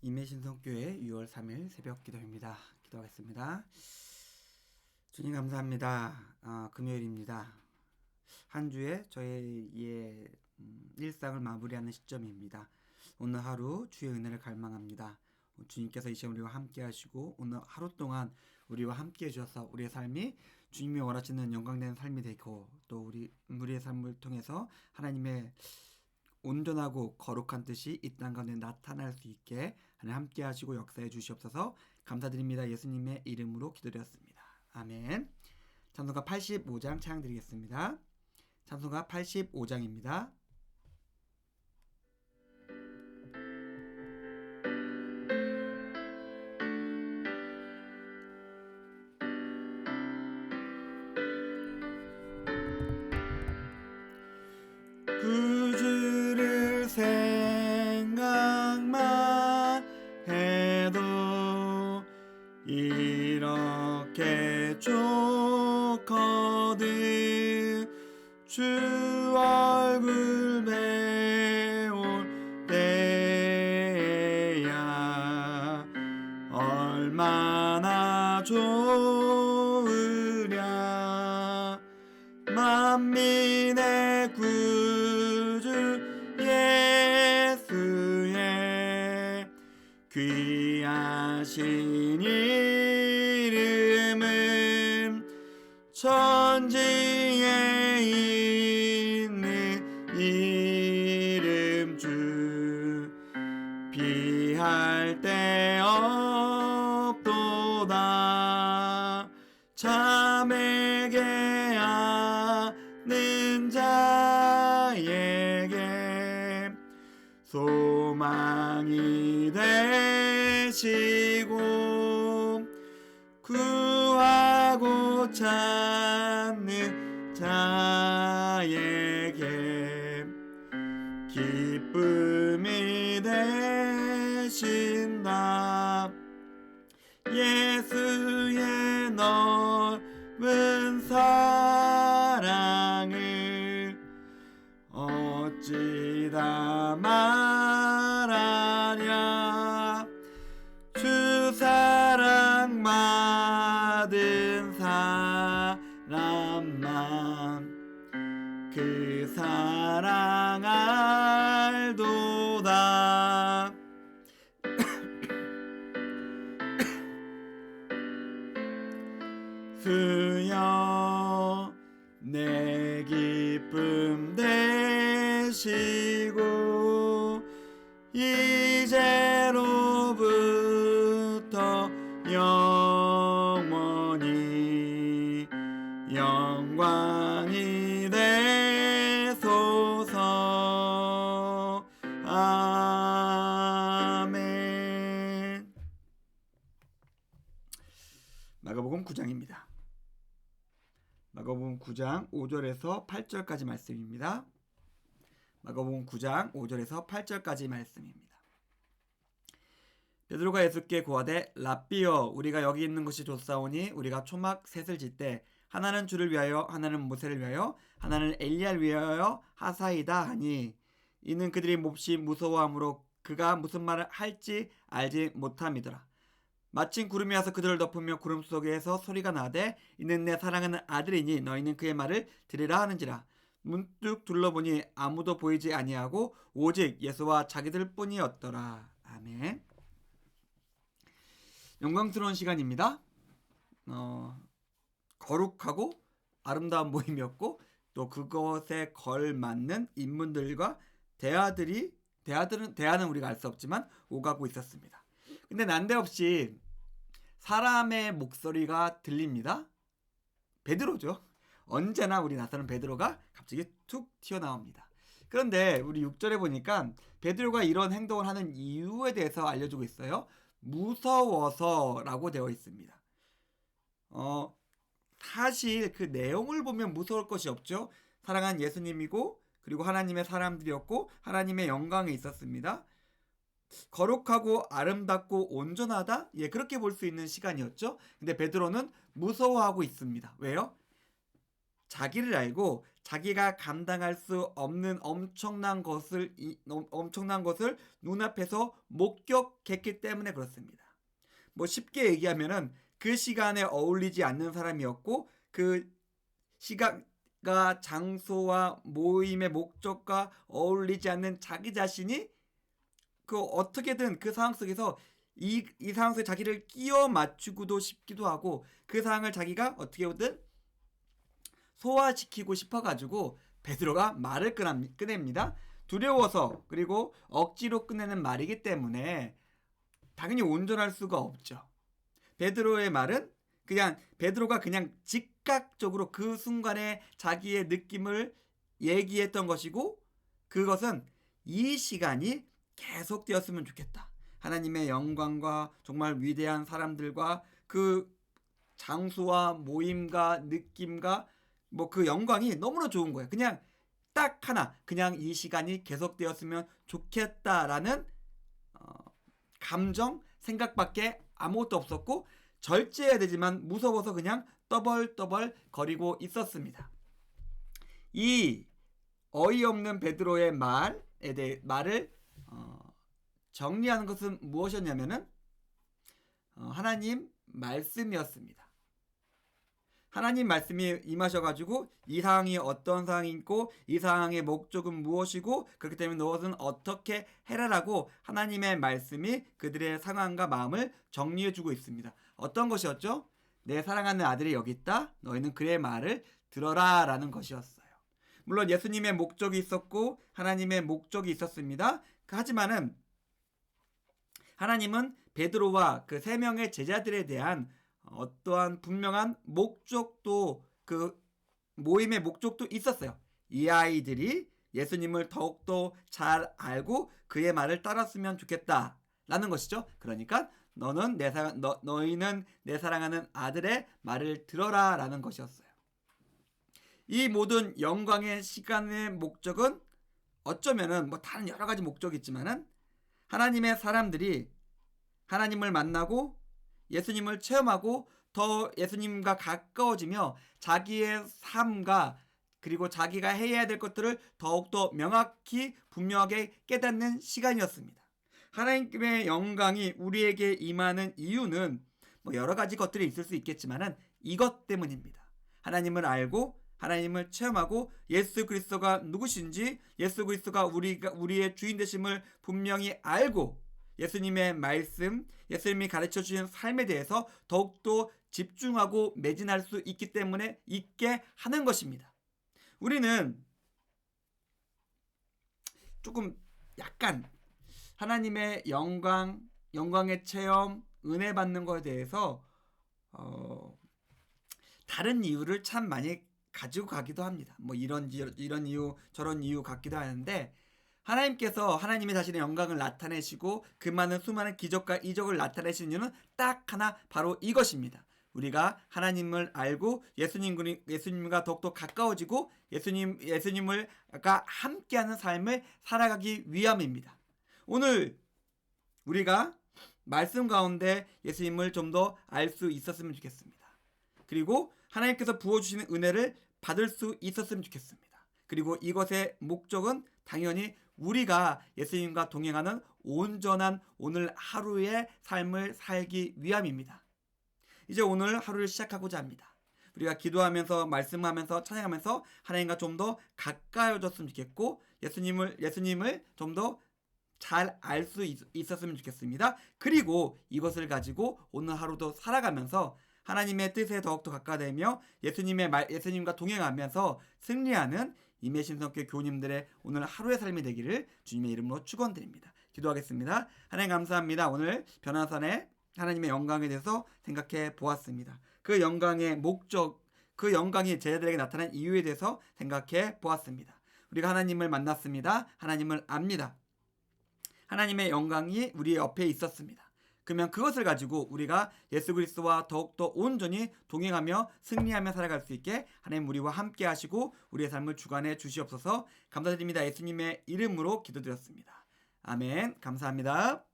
임해신성교회 6월 3일 새벽 기도입니다. 기도하겠습니다. 주님 감사합니다. 금요일입니다. 한 주에 저희의 일상을 마무리하는 시점입니다. 오늘 하루 주의 은혜를 갈망합니다. 주님께서 이 시간 우리와 함께 하시고 오늘 하루 동안 우리와 함께 해주셔서 우리의 삶이 주님이 원하시는 영광되는 삶이 되고 또 우리의 삶을 통해서 하나님의 온전하고 거룩한 뜻이 이 땅 가운데 나타날 수 있게 하나님 함께 하시고 역사해 주시옵소서. 감사드립니다. 예수님의 이름으로 기도드렸습니다. 아멘. 찬송가 85장 찬양 드리겠습니다. 찬송가 85장입니다. 구주를 생각만 해도 이렇게 좋거든. 주 얼굴 배울 때야 얼마나 좋으랴. 만민의 구주 예수의 귀하신 이름은 천지에 있는 이름 주 비할 데 없도다. 자매게 아는 자에게 소망이 되시고 구하고 찾는 자에게 기쁨이 되신다. 예수의 넓은 사랑을 어찌 다 말하랴. 주 사랑 받은 사람만 그 사랑 알도다. 주여 내 기쁨 되시고 이제로부터 영원히 영광이 되소서. 아멘. 마가복음 9장입니다. 마가복음 9장 5절에서 8절까지 말씀입니다. 마가복음 9장 5절에서 8절까지 말씀입니다. 베드로가 예수께 고하되 랍비여 우리가 여기 있는 것이 좋사오니 우리가 초막 셋을 짓되 하나는 주를 위하여 하나는 모세를 위하여 하나는 엘리야를 위하여 하사이다 하니 이는 그들이 몹시 무서워함으로 그가 무슨 말을 할지 알지 못함이더라. 마침 구름이 와서 그들을 덮으며 구름 속에서 소리가 나되 이는 내 사랑하는 아들이니 너희는 그의 말을 들으라 하는지라. 문득 둘러보니 아무도 보이지 아니하고 오직 예수와 자기들 뿐이었더라. 아멘. 영광스러운 시간입니다. 거룩하고 아름다운 모임이었고 또 그것에 걸맞는 인물들과 대화는 우리가 알 수 없지만 오가고 있었습니다. 근데 난데없이 사람의 목소리가 들립니다. 베드로죠. 언제나 우리 낯선 베드로가 갑자기 툭 튀어나옵니다. 그런데 우리 6절에 보니까 베드로가 이런 행동을 하는 이유에 대해서 알려주고 있어요. 무서워서라고 되어 있습니다. 사실 그 내용을 보면 무서울 것이 없죠. 사랑하는 예수님이고 그리고 하나님의 사람들이었고 하나님의 영광이 있었습니다. 거룩하고 아름답고 온전하다? 예, 그렇게 볼 수 있는 시간이었죠. 근데 베드로는 무서워하고 있습니다. 왜요? 자기를 알고 자기가 감당할 수 없는 엄청난 것을 눈앞에서 목격했기 때문에 그렇습니다. 뭐 쉽게 얘기하면은 그 시간에 어울리지 않는 사람이었고 그 시간과 장소와 모임의 목적과 어울리지 않는 자기 자신이 그 어떻게든 그 상황 속에서 이 상황 속에 자기를 끼워 맞추고도 싶기도 하고 그 상황을 자기가 어떻게든 소화시키고 싶어가지고 베드로가 말을 꺼냅니다. 두려워서 그리고 억지로 꺼내는 말이기 때문에 당연히 온전할 수가 없죠. 베드로의 말은 베드로가 그냥 즉각적으로 그 순간에 자기의 느낌을 얘기했던 것이고 그것은 이 시간이 계속되었으면 좋겠다. 하나님의 영광과 정말 위대한 사람들과 그 장소와 모임과 느낌과 뭐 그 영광이 너무나 좋은 거예요. 그냥 딱 하나 그냥 이 시간이 계속되었으면 좋겠다라는 감정, 생각밖에 아무것도 없었고 절제해야 되지만 무서워서 그냥 떠벌떠벌 거리고 있었습니다. 이 어이없는 베드로의 말을 정리하는 것은 무엇이었냐면은 하나님 말씀이었습니다. 하나님 말씀이 임하셔가지고 이 상황이 어떤 상황이고 이 상황의 목적은 무엇이고 그렇기 때문에 너것은 어떻게 해라라고 하나님의 말씀이 그들의 상황과 마음을 정리해주고 있습니다. 어떤 것이었죠? 내 사랑하는 아들이 여기 있다. 너희는 그의 말을 들어라 라는 것이었어요. 물론 예수님의 목적이 있었고 하나님의 목적이 있었습니다. 하지만은 하나님은 베드로와 그 세 명의 제자들에 대한 어떠한 분명한 목적도 그 모임의 목적도 있었어요. 이 아이들이 예수님을 더욱더 잘 알고 그의 말을 따랐으면 좋겠다라는 것이죠. 그러니까 너희는 내 사랑하는 아들의 말을 들어라라는 것이었어요. 이 모든 영광의 시간의 목적은 어쩌면은 뭐 다른 여러 가지 목적이 있지만은 하나님의 사람들이 하나님을 만나고 예수님을 체험하고 더 예수님과 가까워지며 자기의 삶과 그리고 자기가 해야 될 것들을 더욱더 명확히 분명하게 깨닫는 시간이었습니다. 하나님의 영광이 우리에게 임하는 이유는 뭐 여러 가지 것들이 있을 수 있겠지만은 이것 때문입니다. 하나님을 알고 하나님을 체험하고 예수 그리스도가 누구신지 예수 그리스도가 우리의 주인 되심을 분명히 알고 예수님의 말씀, 예수님이 가르쳐 주신 삶에 대해서 더욱더 집중하고 매진할 수 있게 하는 것입니다. 우리는 조금 약간 하나님의 영광의 체험, 은혜 받는 것에 대해서 다른 이유를 참 많이 가지고 가기도 합니다. 뭐 이런 이유 저런 이유 같기도 하는데 하나님께서 하나님의 자신의 영광을 나타내시고 그 많은 수많은 기적과 이적을 나타내시는 이유는 딱 하나 바로 이것입니다. 우리가 하나님을 알고 예수님과 더욱더 가까워지고 예수님과 함께하는 삶을 살아가기 위함입니다. 오늘 우리가 말씀 가운데 예수님을 좀 더 알 수 있었으면 좋겠습니다. 그리고 하나님께서 부어주시는 은혜를 받을 수 있었으면 좋겠습니다. 그리고 이것의 목적은 당연히 우리가 예수님과 동행하는 온전한 오늘 하루의 삶을 살기 위함입니다. 이제 오늘 하루를 시작하고자 합니다. 우리가 기도하면서 말씀하면서 찬양하면서 하나님과 좀 더 가까워졌으면 좋겠고 예수님을 좀 더 잘 알 수 있었으면 좋겠습니다. 그리고 이것을 가지고 오늘 하루도 살아가면서 하나님의 뜻에 더욱더 가까워되며 예수님과 동행하면서 승리하는 임해신성교회 교우님들의 오늘 하루의 삶이 되기를 주님의 이름으로 축원드립니다. 기도하겠습니다. 하나님 감사합니다. 오늘 변화산의 하나님의 영광에 대해서 생각해 보았습니다. 그 영광의 목적, 그 영광이 제자들에게 나타난 이유에 대해서 생각해 보았습니다. 우리가 하나님을 만났습니다. 하나님을 압니다. 하나님의 영광이 우리 옆에 있었습니다. 그러면 그것을 가지고 우리가 예수 그리스도와 더욱더 온전히 동행하며 승리하며 살아갈 수 있게 하나님 우리와 함께 하시고 우리의 삶을 주관해 주시옵소서. 감사드립니다. 예수님의 이름으로 기도드렸습니다. 아멘. 감사합니다.